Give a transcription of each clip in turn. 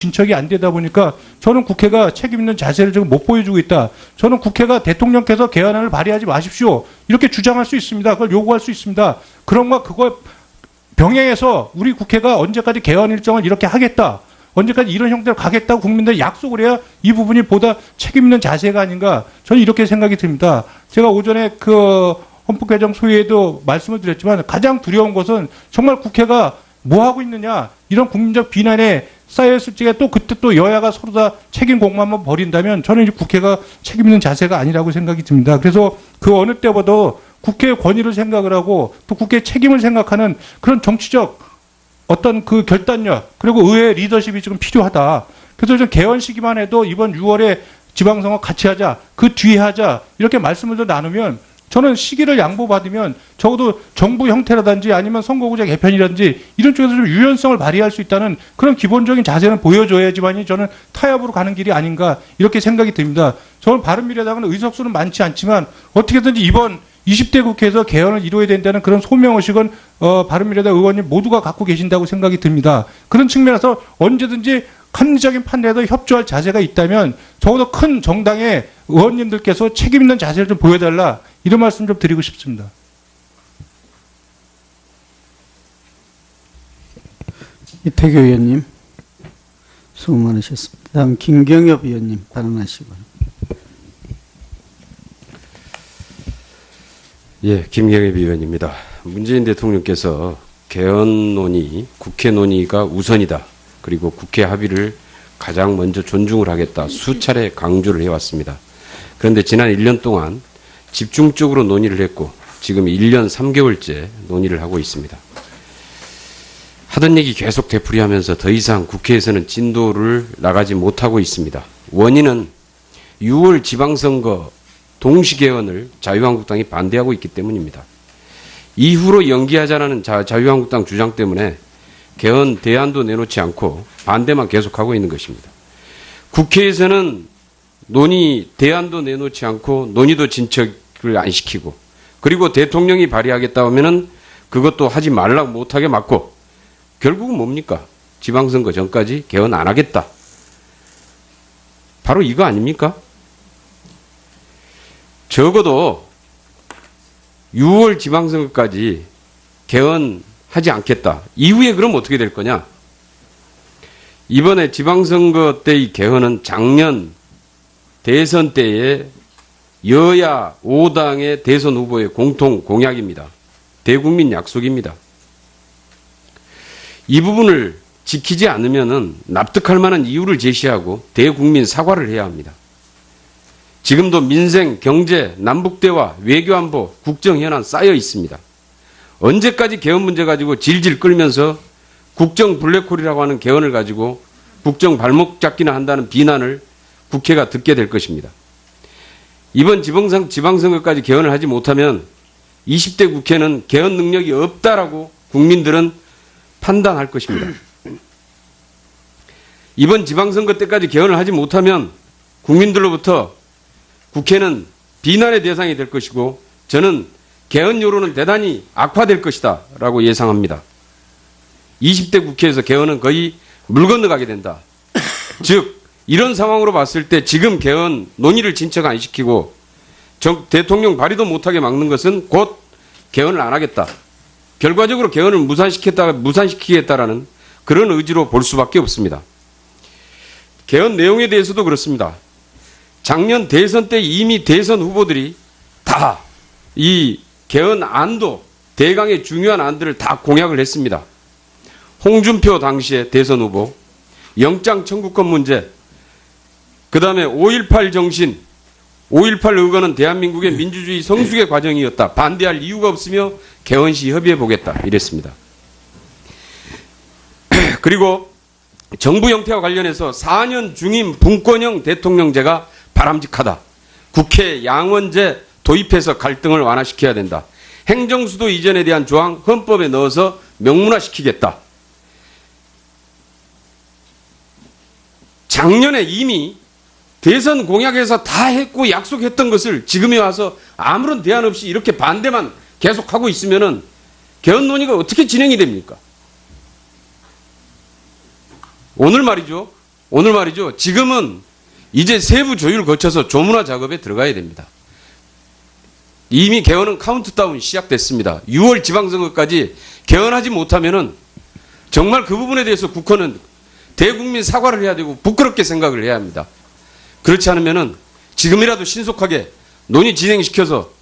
진척이 안 되다 보니까 저는 국회가 책임 있는 자세를 지금 못 보여주고 있다. 저는 국회가 대통령께서 개헌안을 발의하지 마십시오. 이렇게 주장할 수 있습니다. 그걸 요구할 수 있습니다. 그런 거 그거 병행해서 우리 국회가 언제까지 개헌 일정을 이렇게 하겠다. 언제까지 이런 형태로 가겠다고 국민들 약속을 해야 이 부분이 보다 책임 있는 자세가 아닌가. 저는 이렇게 생각이 듭니다. 제가 오전에 그 헌법 개정 소위에도 말씀을 드렸지만 가장 두려운 것은 정말 국회가 뭐 하고 있느냐 이런 국민적 비난에 쌓여있을 적에 또 그때 또 여야가 서로 다 책임 공방만 벌인다면 저는 이 국회가 책임 있는 자세가 아니라고 생각이 듭니다. 그래서 그 어느 때보다 국회의 권위를 생각을 하고 또 국회의 책임을 생각하는 그런 정치적 어떤 그 결단력 그리고 의회 리더십이 지금 필요하다. 그래서 좀 개헌 시기만 해도 이번 6월에 지방선거 같이 하자, 그 뒤에 하자 이렇게 말씀을 좀 나누면 저는 시기를 양보받으면 적어도 정부 형태라든지 아니면 선거구제 개편이라든지 이런 쪽에서 좀 유연성을 발휘할 수 있다는 그런 기본적인 자세는 보여줘야지만이 저는 타협으로 가는 길이 아닌가 이렇게 생각이 듭니다. 저는 바른미래당은 의석수는 많지 않지만 어떻게든지 이번 20대 국회에서 개헌을 이루어야 된다는 그런 소명의식은 바른미래당 의원님 모두가 갖고 계신다고 생각이 듭니다. 그런 측면에서 언제든지 합리적인 판단에도 협조할 자세가 있다면 적어도 큰 정당의 의원님들께서 책임 있는 자세를 좀 보여달라 이런 말씀 좀 드리고 싶습니다. 이태규 의원님 수고 많으셨습니다. 다음 김경엽 의원님 발언하시고. 예, 김경엽 의원입니다. 문재인 대통령께서 개헌 논의, 국회 논의가 우선이다. 그리고 국회 합의를 가장 먼저 존중을 하겠다. 수차례 강조를 해왔습니다. 그런데 지난 1년 동안 집중적으로 논의를 했고 지금 1년 3개월째 논의를 하고 있습니다. 하던 얘기 계속 되풀이하면서 더 이상 국회에서는 진도를 나가지 못하고 있습니다. 원인은 6월 지방선거 동시개헌을 자유한국당이 반대하고 있기 때문입니다. 이후로 연기하자라는 자유한국당 주장 때문에 개헌 대안도 내놓지 않고 반대만 계속하고 있는 것입니다. 국회에서는 논의 대안도 내놓지 않고 논의도 진척을 안 시키고 그리고 대통령이 발의하겠다 하면은 그것도 하지 말라고 못하게 막고 결국은 뭡니까? 지방선거 전까지 개헌 안 하겠다. 바로 이거 아닙니까? 적어도 6월 지방선거까지 개헌하지 않겠다. 이후에 그럼 어떻게 될 거냐? 이번에 지방선거 때의 개헌은 작년 대선 때의 여야 5당의 대선 후보의 공통 공약입니다. 대국민 약속입니다. 이 부분을 지키지 않으면은 납득할 만한 이유를 제시하고 대국민 사과를 해야 합니다. 지금도 민생, 경제, 남북대화, 외교안보, 국정현안 쌓여 있습니다. 언제까지 개헌 문제 가지고 질질 끌면서 국정 블랙홀이라고 하는 개헌을 가지고 국정 발목 잡기나 한다는 비난을 국회가 듣게 될 것입니다. 이번 지방선거까지 개헌을 하지 못하면 20대 국회는 개헌 능력이 없다라고 국민들은 판단할 것입니다. 이번 지방선거 때까지 개헌을 하지 못하면 국민들로부터 국회는 비난의 대상이 될 것이고 저는 개헌 여론은 대단히 악화될 것이다 라고 예상합니다. 20대 국회에서 개헌은 거의 물 건너가게 된다. 즉 이런 상황으로 봤을 때 지금 개헌 논의를 진척 안 시키고 대통령 발의도 못하게 막는 것은 곧 개헌을 안 하겠다. 결과적으로 개헌을 무산시키겠다라는 그런 의지로 볼 수밖에 없습니다. 개헌 내용에 대해서도 그렇습니다. 작년 대선 때 이미 대선 후보들이 다 이 개헌 안도 대강의 중요한 안들을 다 공약을 했습니다. 홍준표 당시의 대선 후보, 영장 청구권 문제, 그 다음에 5.18 정신, 5.18 의거는 대한민국의 민주주의 성숙의 과정이었다. 반대할 이유가 없으며 개헌 시 협의해보겠다. 이랬습니다. 그리고 정부 형태와 관련해서 4년 중임 분권형 대통령제가 바람직하다. 국회 양원제 도입해서 갈등을 완화시켜야 된다. 행정수도 이전에 대한 조항 헌법에 넣어서 명문화시키겠다. 작년에 이미 대선 공약에서 다 했고 약속했던 것을 지금에 와서 아무런 대안 없이 이렇게 반대만 계속하고 있으면은 개헌 논의가 어떻게 진행이 됩니까? 오늘 말이죠. 오늘 말이죠. 지금은 이제 세부 조율 거쳐서 조문화 작업에 들어가야 됩니다. 이미 개헌은 카운트다운 시작됐습니다. 6월 지방선거까지 개헌하지 못하면은 정말 그 부분에 대해서 국회는 대국민 사과를 해야 되고 부끄럽게 생각을 해야 합니다. 그렇지 않으면은 지금이라도 신속하게 논의 진행시켜서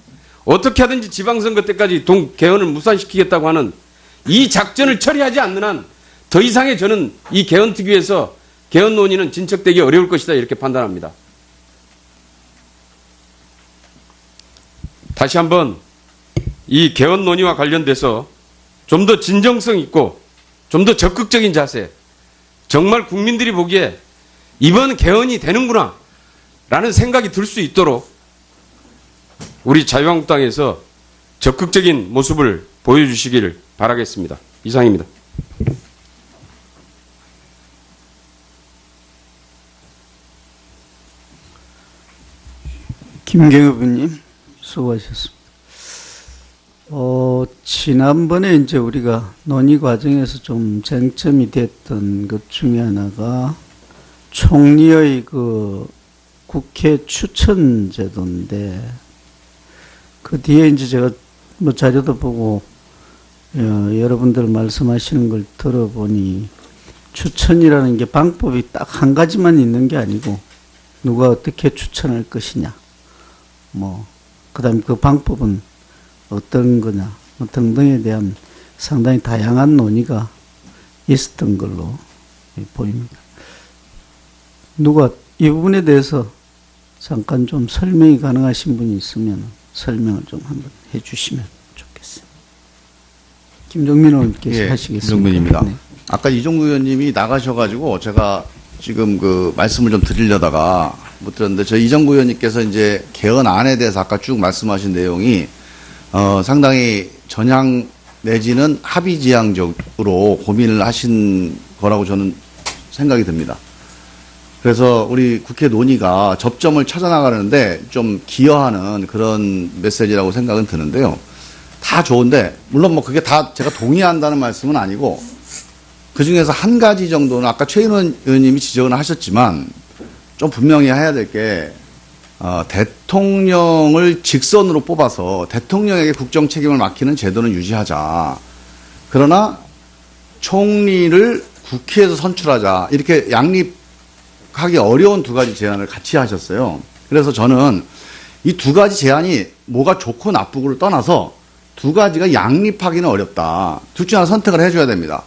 어떻게 하든지 지방선거 때까지 개헌을 무산시키겠다고 하는 이 작전을 처리하지 않는 한 더 이상의 저는 이 개헌특위에서 개헌 논의는 진척되기 어려울 것이다 이렇게 판단합니다. 다시 한번 이 개헌 논의와 관련돼서 좀 더 진정성 있고 좀 더 적극적인 자세, 정말 국민들이 보기에 이번 개헌이 되는구나 라는 생각이 들 수 있도록 우리 자유한국당에서 적극적인 모습을 보여주시기를 바라겠습니다. 이상입니다. 김경엽 의원님, 수고하셨습니다. 지난번에 이제 우리가 논의 과정에서 좀 쟁점이 됐던 것 중에 하나가 총리의 그 국회 추천 제도인데, 그 뒤에 이제 제가 뭐 자료도 보고 여러분들 말씀하시는 걸 들어보니 추천이라는 게 방법이 딱 한 가지만 있는 게 아니고 누가 어떻게 추천할 것이냐, 그다음 그 방법은 어떤 거냐, 등등에 대한 상당히 다양한 논의가 있었던 걸로 보입니다. 누가 이 부분에 대해서 잠깐 좀 설명이 가능하신 분이 있으면 설명을 좀 한번 해주시면 좋겠습니다. 김종민 의원께서 하시겠습니다. 김종민입니다. 네. 아까 이종구 의원님이 나가셔가지고 제가 지금 그 말씀을 좀 드리려다가 못 들었는데, 저 이종구 의원님께서 이제 개헌안에 대해서 아까 쭉 말씀하신 내용이 상당히 전향 내지는 합의지향적으로 고민을 하신 거라고 저는 생각이 듭니다. 그래서 우리 국회 논의가 접점을 찾아나가는데 좀 기여하는 그런 메시지라고 생각은 드는데요. 다 좋은데, 물론 뭐 그게 다 제가 동의한다는 말씀은 아니고, 그 중에서 한 가지 정도는 아까 최인원 의원님이 지적을 하셨지만 좀 분명히 해야 될 게, 대통령을 직선으로 뽑아서 대통령에게 국정 책임을 맡기는 제도는 유지하자. 그러나 총리를 국회에서 선출하자. 이렇게 양립하기 어려운 두 가지 제안을 같이 하셨어요. 그래서 저는 이 두 가지 제안이 뭐가 좋고 나쁘고를 떠나서 두 가지가 양립하기는 어렵다. 둘 중 하나 선택을 해줘야 됩니다.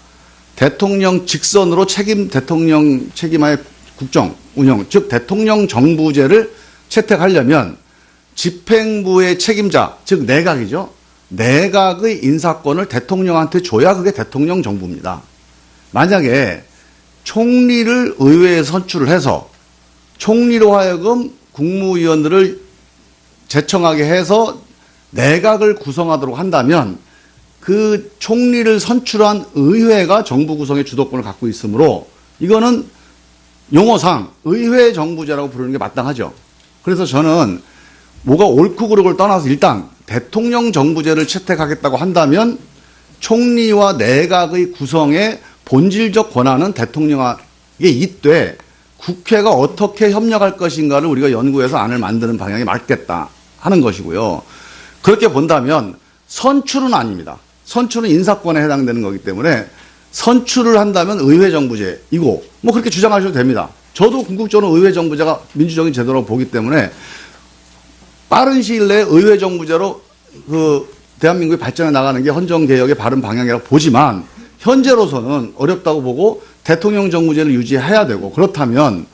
대통령 직선으로 대통령 책임하에 국정 운영, 즉 대통령 정부제를 채택하려면 집행부의 책임자, 즉 내각이죠. 내각의 인사권을 대통령한테 줘야 그게 대통령 정부입니다. 만약에 총리를 의회에 선출을 해서 총리로 하여금 국무위원들을 제청하게 해서 내각을 구성하도록 한다면 그 총리를 선출한 의회가 정부 구성의 주도권을 갖고 있으므로 이거는 용어상 의회 정부제라고 부르는 게 마땅하죠. 그래서 저는 뭐가 옳고 그르고를 떠나서 일단 대통령 정부제를 채택하겠다고 한다면 총리와 내각의 구성의 본질적 권한은 대통령에게 있되 국회가 어떻게 협력할 것인가를 우리가 연구해서 안을 만드는 방향이 맞겠다 하는 것이고요. 그렇게 본다면 선출은 아닙니다. 선출은 인사권에 해당되는 거기 때문에 선출을 한다면 의회 정부제이고 뭐 그렇게 주장하셔도 됩니다. 저도 궁극적으로 의회 정부제가 민주적인 제도라고 보기 때문에 빠른 시일 내에 의회 정부제로 그 대한민국이 발전해 나가는 게 헌정개혁의 바른 방향이라고 보지만 현재로서는 어렵다고 보고 대통령 정부제를 유지해야 되고, 그렇다면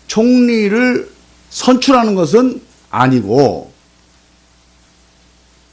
총리를 선출하는 것은 아니고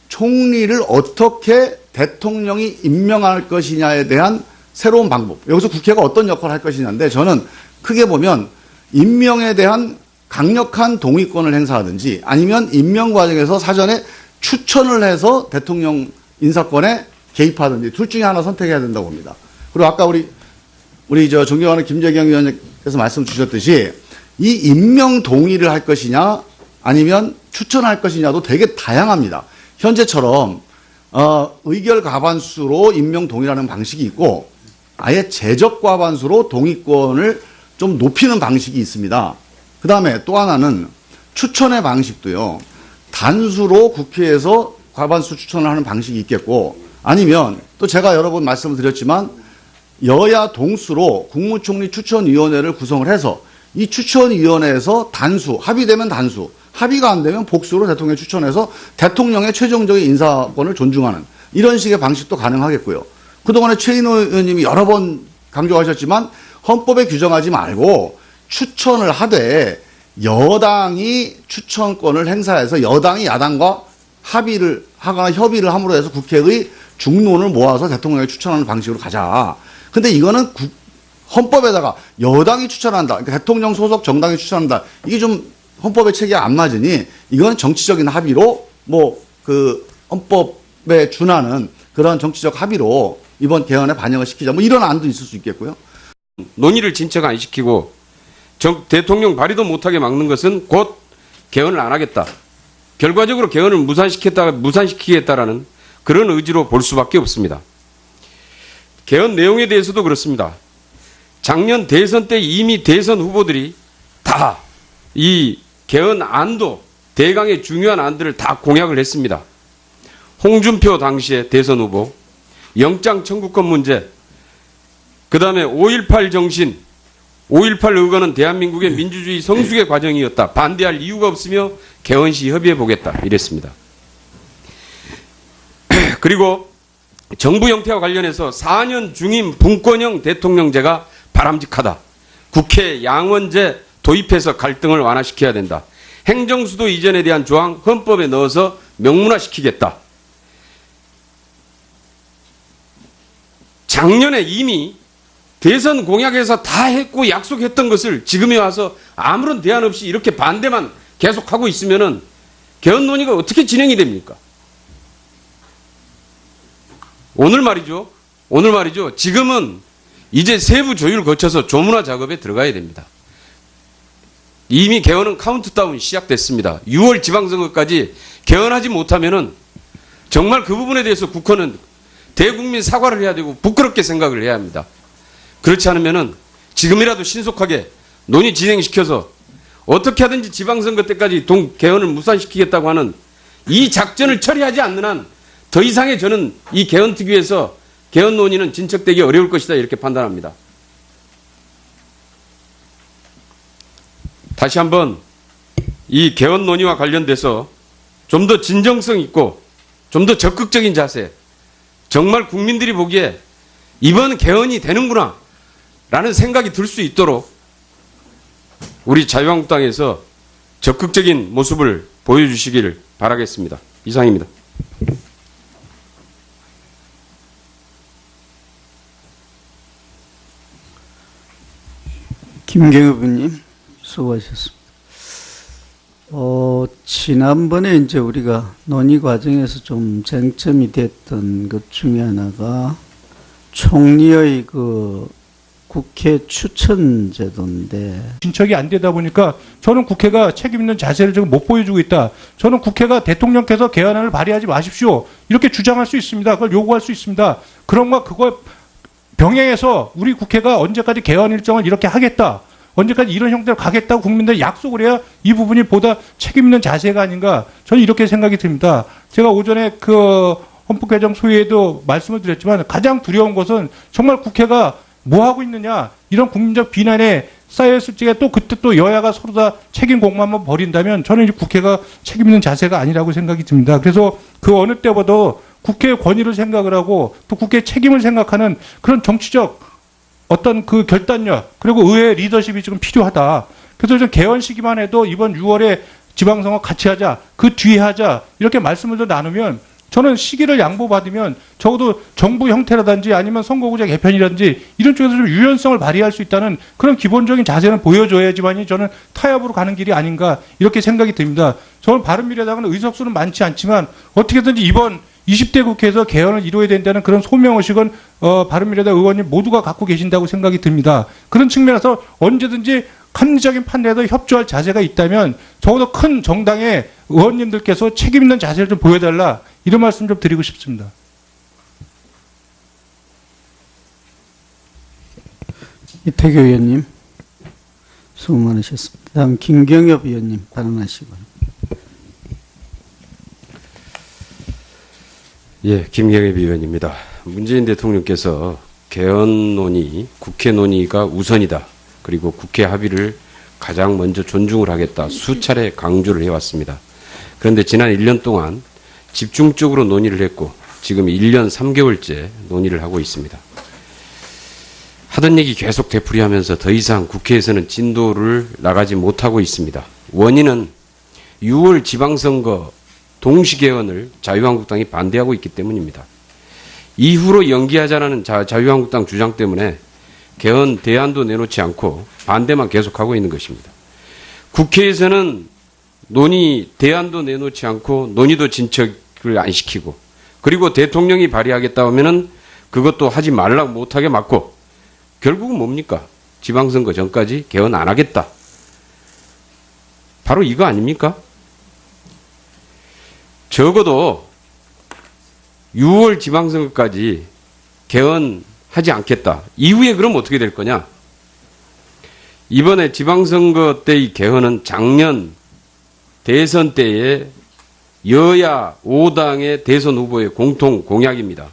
총리를 어떻게 대통령이 임명할 것이냐에 대한 새로운 방법, 여기서 국회가 어떤 역할을 할 것이냐인데, 저는 크게 보면 임명에 대한 강력한 동의권을 행사하든지 아니면 임명 과정에서 사전에 추천을 해서 대통령 인사권에 개입하든지 둘 중에 하나 선택해야 된다고 봅니다. 그리고 아까 우리 존경하는 김재경 의원님께서 말씀 주셨듯이 이 임명 동의를 할 것이냐 아니면 추천할 것이냐도 되게 다양합니다. 현재처럼 의결 과반수로 임명 동의라는 방식이 있고 아예 제적 과반수로 동의권을 좀 높이는 방식이 있습니다. 그 다음에 또 하나는 추천의 방식도요. 단수로 국회에서 과반수 추천을 하는 방식이 있겠고, 아니면 또 제가 여러 번 말씀을 드렸지만 여야 동수로 국무총리 추천위원회를 구성을 해서 이 추천위원회에서 단수, 합의되면 단수, 합의가 안 되면 복수로 대통령이 추천해서 대통령의 최종적인 인사권을 존중하는 이런 식의 방식도 가능하겠고요. 그동안에 최인호 의원님이 여러 번 강조하셨지만 헌법에 규정하지 말고 추천을 하되 여당이 추천권을 행사해서 여당이 야당과 합의를 하거나 협의를 함으로 해서 국회의 중론을 모아서 대통령이 추천하는 방식으로 가자. 근데 이거는 헌법에다가 여당이 추천한다. 그러니까 대통령 소속 정당이 추천한다. 이게 좀 헌법의 체계에 안 맞으니 이건 정치적인 합의로 헌법에 준하는 그런 정치적 합의로 이번 개헌에 반영을 시키자. 뭐 이런 안도 있을 수 있겠고요. 논의를 진척 안 시키고 대통령 발의도 못하게 막는 것은 곧 개헌을 안 하겠다. 결과적으로 개헌을 무산시키겠다라는 그런 의지로 볼 수밖에 없습니다. 개헌 내용에 대해서도 그렇습니다. 작년 대선 때 이미 대선 후보들이 다 이 개헌 안도 대강의 중요한 안들을 다 공약을 했습니다. 홍준표 당시의 대선 후보, 영장 청구권 문제, 그 다음에 5.18 정신, 5.18 의거는 대한민국의 민주주의 성숙의 과정이었다. 반대할 이유가 없으며 개헌 시 협의해 보겠다. 이랬습니다. 그리고 정부 형태와 관련해서 4년 중임 분권형 대통령제가 바람직하다. 국회 양원제 도입해서 갈등을 완화시켜야 된다. 행정수도 이전에 대한 조항 헌법에 넣어서 명문화시키겠다. 작년에 이미 대선 공약에서 다 했고 약속했던 것을 지금에 와서 아무런 대안 없이 이렇게 반대만 계속하고 있으면은 개헌 논의가 어떻게 진행이 됩니까? 오늘 말이죠. 지금은 이제 세부 조율을 거쳐서 조문화 작업에 들어가야 됩니다. 이미 개헌은 카운트다운 시작됐습니다. 6월 지방선거까지 개헌하지 못하면은 정말 그 부분에 대해서 국회는 대국민 사과를 해야 되고 부끄럽게 생각을 해야 합니다. 그렇지 않으면은 지금이라도 신속하게 논의 진행시켜서 어떻게 하든지 지방선거 때까지 개헌을 무산시키겠다고 하는 이 작전을 처리하지 않는 한 더 이상의 저는 이 개헌특위에서 개헌 논의는 진척되기 어려울 것이다 이렇게 판단합니다. 다시 한번 이 개헌 논의와 관련돼서 좀 더 진정성 있고 좀 더 적극적인 자세, 정말 국민들이 보기에 이번 개헌이 되는구나 라는 생각이 들 수 있도록 우리 자유한국당에서 적극적인 모습을 보여주시기를 바라겠습니다. 이상입니다. 김경엽 의원님, 수고하셨습니다. 지난번에 이제 우리가 논의 과정에서 좀 쟁점이 됐던 것 중에 하나가 총리의 국회 추천 제도인데 진척이 안 되다 보니까 저는 국회가 책임 있는 자세를 지금 못 보여주고 있다. 저는 국회가 대통령께서 개헌안을 발의하지 마십시오. 이렇게 주장할 수 있습니다. 그걸 요구할 수 있습니다. 그런가 그거 병행해서 우리 국회가 언제까지 개헌 일정을 이렇게 하겠다. 언제까지 이런 형태로 가겠다고 국민들이 약속을 해야 이 부분이 보다 책임 있는 자세가 아닌가. 저는 이렇게 생각이 듭니다. 제가 오전에 헌법 개정 소위에도 말씀을 드렸지만 가장 두려운 것은 정말 국회가 뭐 하고 있느냐 이런 국민적 비난에 쌓였을 적에 또 그때 또 여야가 서로 다 책임 공방만 벌인다면 저는 이제 국회가 책임 있는 자세가 아니라고 생각이 듭니다. 그래서 그 어느 때보다도 국회의 권위를 생각을 하고 또 국회의 책임을 생각하는 그런 정치적 어떤 그 결단력 그리고 의회 리더십이 지금 필요하다. 그래서 좀 개헌 시기만 해도 이번 6월에 지방선거 같이 하자, 그 뒤에 하자 이렇게 말씀을 좀 나누면 저는 시기를 양보받으면 적어도 정부 형태라든지 아니면 선거구제 개편이라든지 이런 쪽에서 좀 유연성을 발휘할 수 있다는 그런 기본적인 자세는 보여줘야지만이 저는 타협으로 가는 길이 아닌가 이렇게 생각이 듭니다. 저는 바른미래당은 의석수는 많지 않지만 어떻게든지 이번 20대 국회에서 개헌을 이루어야 된다는 그런 소명의식은 바른미래당 의원님 모두가 갖고 계신다고 생각이 듭니다. 그런 측면에서 언제든지 합리적인 판단에도 협조할 자세가 있다면 적어도 큰 정당의 의원님들께서 책임 있는 자세를 좀 보여달라 이런 말씀 좀 드리고 싶습니다. 이태규 의원님. 수고 많으셨습니다. 다음 김경엽 의원님 발언하시기 바랍니다. 예, 김경엽 의원입니다. 문재인 대통령께서 개헌 논의, 국회 논의가 우선이다. 그리고 국회 합의를 가장 먼저 존중을 하겠다. 수차례 강조를 해왔습니다. 그런데 지난 1년 동안 집중적으로 논의를 했고 지금 1년 3개월째 논의를 하고 있습니다. 하던 얘기 계속 되풀이하면서 더 이상 국회에서는 진도를 나가지 못하고 있습니다. 원인은 6월 지방선거 동시개헌을 자유한국당이 반대하고 있기 때문입니다. 이후로 연기하자라는 자유한국당 주장 때문에 개헌 대안도 내놓지 않고 반대만 계속하고 있는 것입니다. 국회에서는 대안도 내놓지 않고 논의도 진척을 안 시키고 그리고 대통령이 발의하겠다 하면은 그것도 하지 말라고 못하게 막고 결국은 뭡니까? 지방선거 전까지 개헌 안 하겠다. 바로 이거 아닙니까? 적어도 6월 지방선거까지 개헌하지 않겠다. 이후에 그럼 어떻게 될 거냐? 이번에 지방선거 때의 개헌은 작년 대선 때의 여야 5당의 대선 후보의 공통 공약입니다.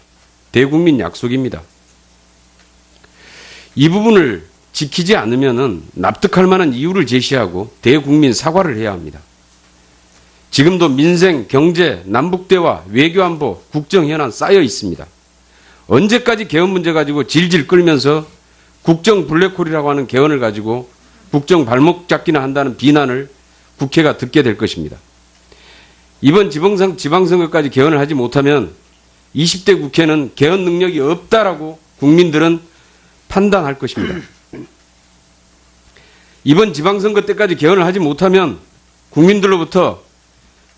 대국민 약속입니다. 이 부분을 지키지 않으면은 납득할 만한 이유를 제시하고 대국민 사과를 해야 합니다. 지금도 민생, 경제, 남북대화, 외교안보, 국정현안 쌓여 있습니다. 언제까지 개헌 문제 가지고 질질 끌면서 국정 블랙홀이라고 하는 개헌을 가지고 국정 발목 잡기나 한다는 비난을 국회가 듣게 될 것입니다. 이번 지방선거까지 개헌을 하지 못하면 20대 국회는 개헌 능력이 없다라고 국민들은 판단할 것입니다. 이번 지방선거 때까지 개헌을 하지 못하면 국민들로부터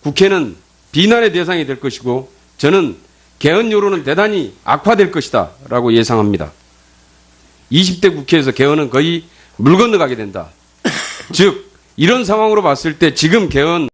국회는 비난의 대상이 될 것이고 저는 개헌 여론은 대단히 악화될 것이다 라고 예상합니다. 20대 국회에서 개헌은 거의 물 건너가게 된다. 즉 이런 상황으로 봤을 때 지금 개헌